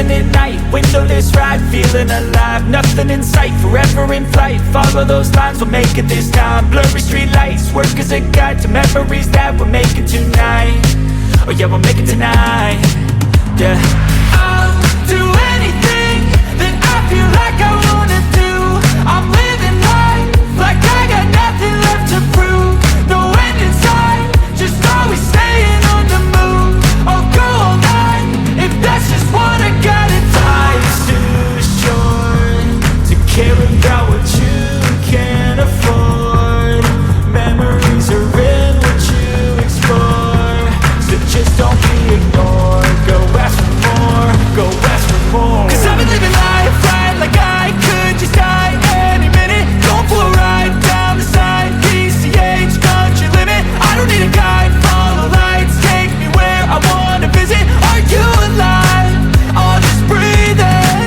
driving at night, windowless ride, feeling alive. Nothing in sight, forever in flight. Follow those lines, we'll make it this time. Blurry street lights, work as a guide to memories that we're making tonight. Oh yeah, we'll make it tonight. Yeah, I'll do anything that I feel like I wanna do. I'm living life like I got nothing left to prove. No end in sight, just always staying on the move. I'll go all night if that's just what I gotta do. Life's too short to care about what you can't afford. Memories are in what you explore, so just don't be ignored. Go ask for more, go ask for more. 'Cause I've been living life right like I could just die any minute. Going for a ride down the side, PCH country limit. I don't need a guide, follow lights, take me where I wanna visit. Are you alive? I'll just breathe in.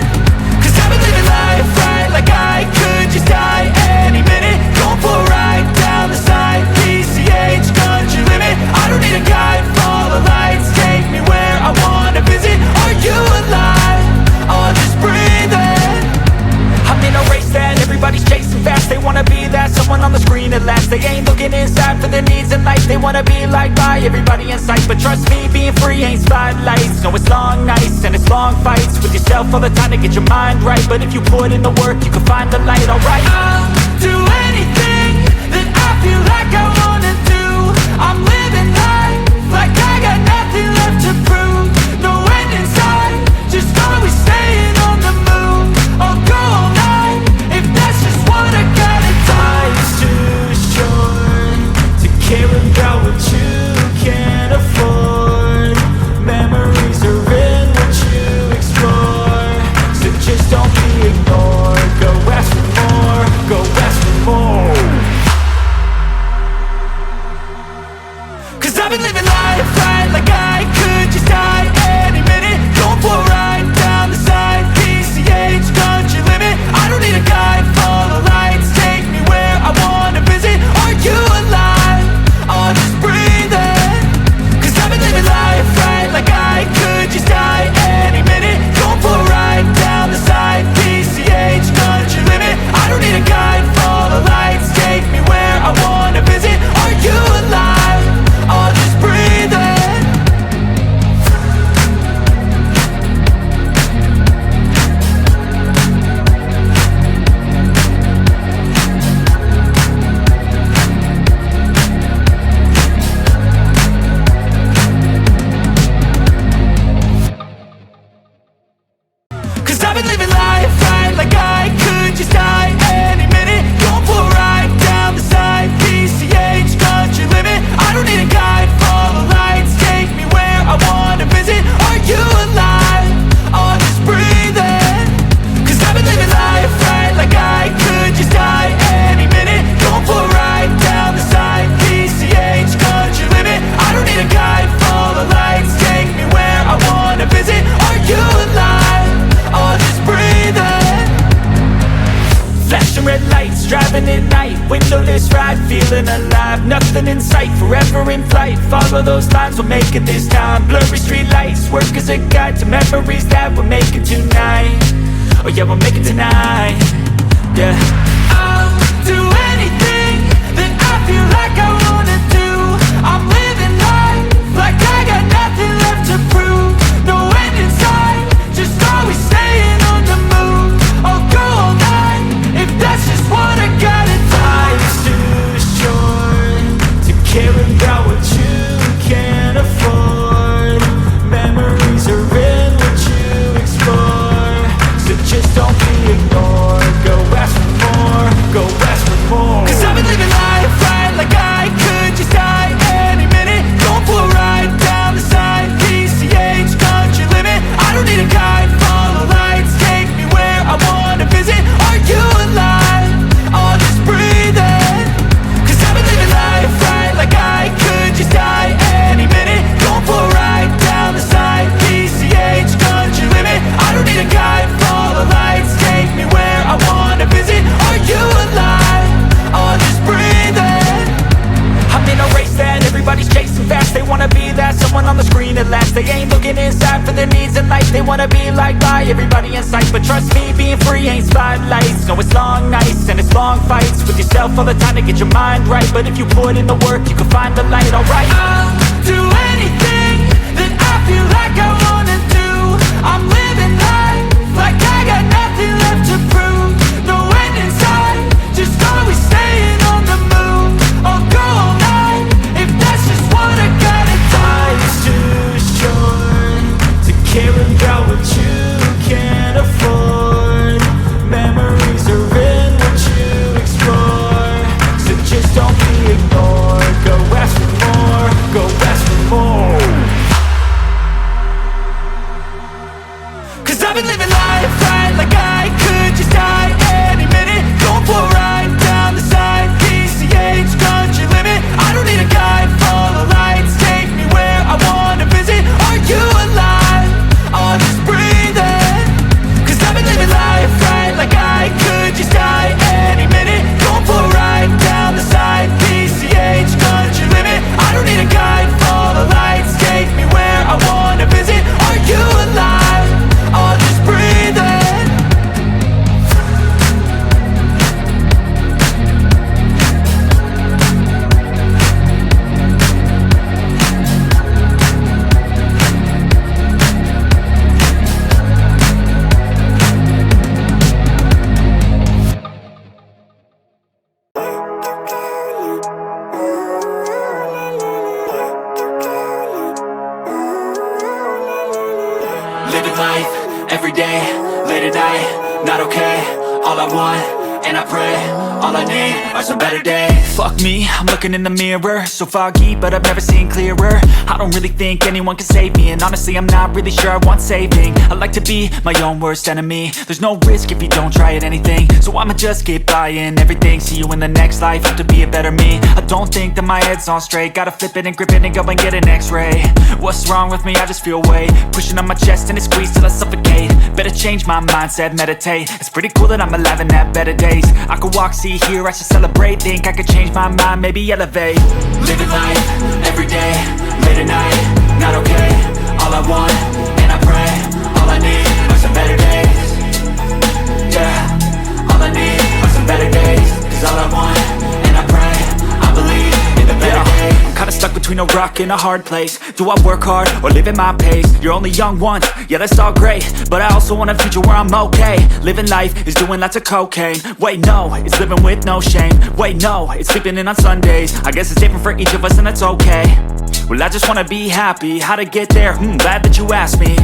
'Cause I've been living life right like I could just die any minute. Going for a ride down the side, PCH country limit. I don't need a guide, follow lights, take me where I wanna visit. Are you alive? I'll just breathe in. I'm in a race that everybody's chasing fast. They wanna be that someone on the screen at last. They ain't looking inside for their needs in life. They wanna be liked by everybody in sight. But trust me, being free ain't spotlights. No, it's long nights and it's long fights with yourself all the time to get your mind right. But if you put in the work, you can find the light, alright. I'll do anything that I feel like I wanna do. I'm living life like I got nothing left to prove. No end in sight, just always staying on the move. I'll go all night if that's just what I gotta do. Life's too short to care about what you can't afford. Memories are in what you explore, so just don't be ignored. Go ask for more, go ask for more. 'Cause I've been living life right like I could just die any minute. Going for a ride down the side, PCH country limit. I don't need a guide, follow lights, take me where I wanna visit. Are you alive? I'll just breathe in. 'Cause I've been living life right like I could just die any minute. Going for a ride down the side, PCH country limit. I don't need a guide, follow lights, take me where I wanna visit. Are you alive? I'll just breathe in. Cause I've been living life right like I could just die any minute. Going for a ride down the side, PCH country limit. I don't need a guide, follow lights, take me where I wanna visit. Are you alive? I'll just breathe in. 'Cause I've been living life right like I could just die any minute. Going for a ride down the side, PCH country limit. I don't need a guide, follow lights, take me where I wanna visit. Are you alive? I'll just breathe in. Flashing red lights, driving at night, windowless ride, feeling alive. Nothing in sight, forever in flight. Follow those lines, we'll make it this time. Blurry street lights, work as a guide to memories that we're making tonight. Oh yeah, we'll make it tonight. Yeah, I'll do anything that I feel like I wanna do. I'm living life like I got nothing left to prove. No end in sight, just always staying on the move. I'll go all night if that's just what I gotta do. Life's too short to care about what you can't afford. Memories are in what you explore, so just don't be ignored. Go ask for more, go ask for more. 'Cause I've been living life right like I could just die any minute. Going for a ride down the side, PCH country limit. I don't need a guide, follow lights, take me where I wanna visit. Are you alive? I'll just breathe in. 'Cause I've been living life right like I could just die any minute. Going for a ride down the side, PCH country limit. I don't need a guide, follow lights, take me where I wanna visit. Are you alive? I'll just breathe in. I'm in a race that everybody's chasing fast. They wanna be that someone on the screen seen it last. They ain't looking inside for their needs in life. They wanna be liked by everybody in sight, but trust me, being free ain't spotlights. No, it's long nights and it's long fights with yourself all the time to get your mind right. But if you put in the work, you can find the light, alright. I'll do anything that I feel like I wanna do. I'm living life like I got nothing left to prove. No end in sight, just always staying on the move. I'll go all night if that's just what I gotta do. Life's too short to care about what you can't afford. Memories are in what you explore, so just don't be ignored. Go ask for more, go ask for more. Cause I've been living life right like I could just die any minute. Going for a ride down the side, PCH, country limit. I don't need a guide, follow lights, take me where I wanna visit. Are you alive? I'll just breathe in. Cause I've been living life right like I could just die any minute. Going for a ride down the side, PCH, country limit. I don't need a guide, follow lights, take me where I wanna visit. Are you alive? I'll just breathe in. Living life, every day, late at night, not okay. All I want, and I pray, all I need are some better days. Fuck me, I'm looking in the mirror, so foggy, but I've never seen clearer. I don't really think anyone can save me, and honestly I'm not really sure I want saving. I like to be my own worst enemy. There's no risk if you don't try at anything, so I'ma just keep buying everything. See you in the next life, have to be a better me. I don't think that my head's on straight, gotta flip it and grip it and go and get an x-ray. What's wrong with me? I just feel weight pushing on my chest and it squeezes till I suffocate. Better change my mindset, meditate. It's pretty cool that I'm alive and have better days. I could walk, see, hear, I should celebrate. Think I could change my mind, maybe elevate. Living life, every day, late at night, not okay. All I want, and I pray, all I need are some better days. Yeah, all I need are some better days. Cause all I want, and I pray, I believe in the better days. I'm kinda stuck between a rock and a hard place. Do I work hard or live at my pace? You're only young once, yeah that's all great, but I also want a future where I'm okay. Living life is doing lots of cocaine. Wait no, it's living with no shame. Wait no, it's sleeping in on Sundays. I guess it's different for each of us and that's okay. Well I just wanna be happy, how to get there? Glad that you asked me.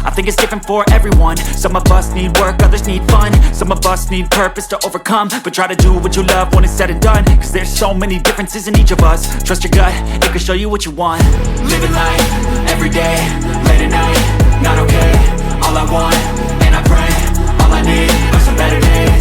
I think it's different for everyone. Some of us need work, others need fun. Some of us need purpose to overcome. But try to do what you love when it's said and done. Cause there's so many differences in each of us. Trust your gut, it can show you what you want. Living life, every day, late at night, not okay. All I want, and I pray, all I need are some better days.